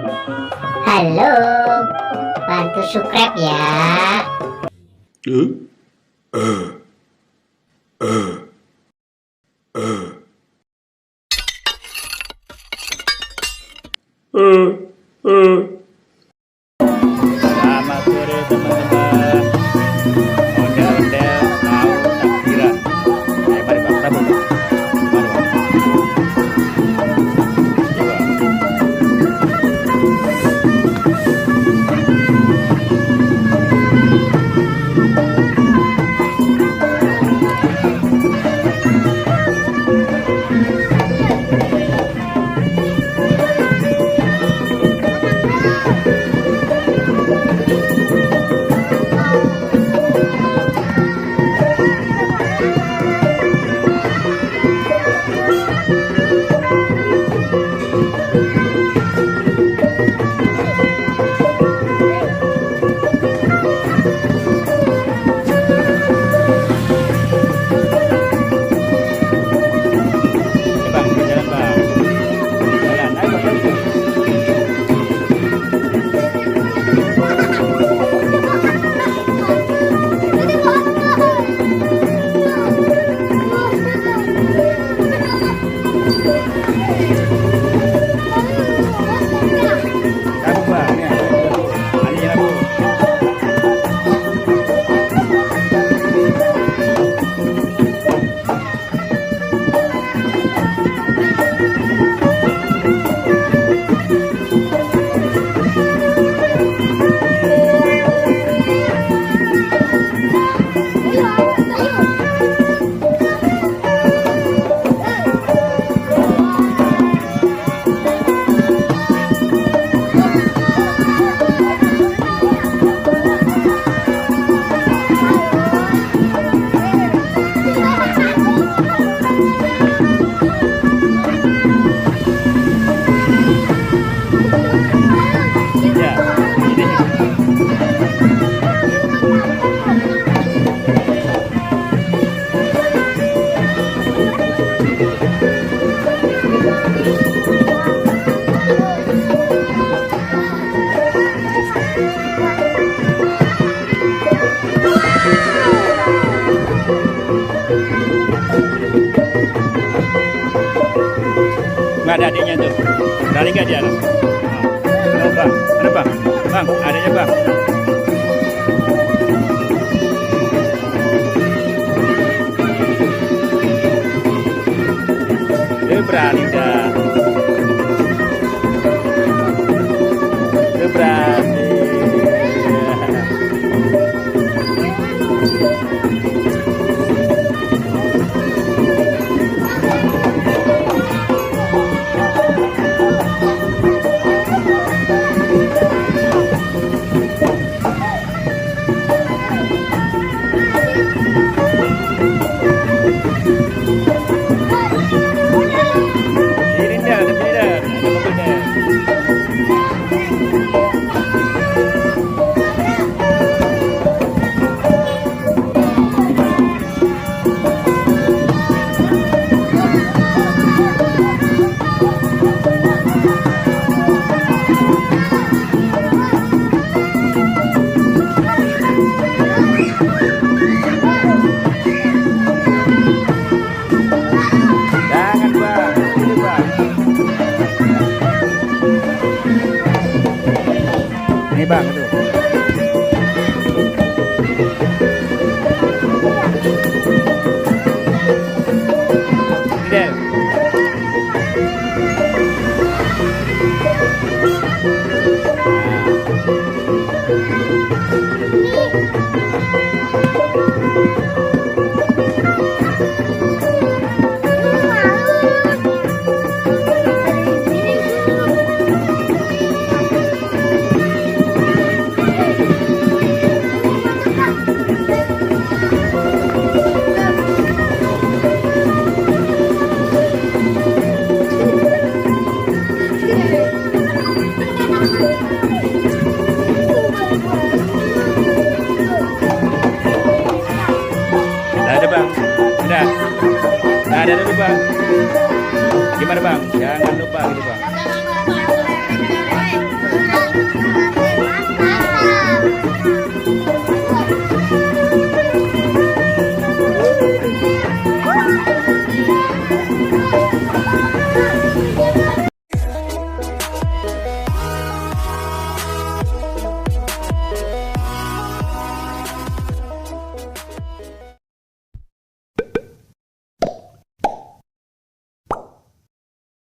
Halo, bantu subscribe ya. Selamat sore teman-teman. Ondel-ondel tahu takbiran. Mari Pak Prabu. Mari Bang, jalan Bang. Jalan, ayo Pak Prabu. Kamu Bang, ini ada Bu. Ini Bu. Ya, ini. Nggak ada adiknya tuh. Lari nggak dia? Oh, Bang. Ada Bang. Bang, adanya Bang. Dia berani dah. Dia berani. Ini dia, ada sini dah. Ada mobilnya. Jangan Bang, ini Bang. Ini Bang itu.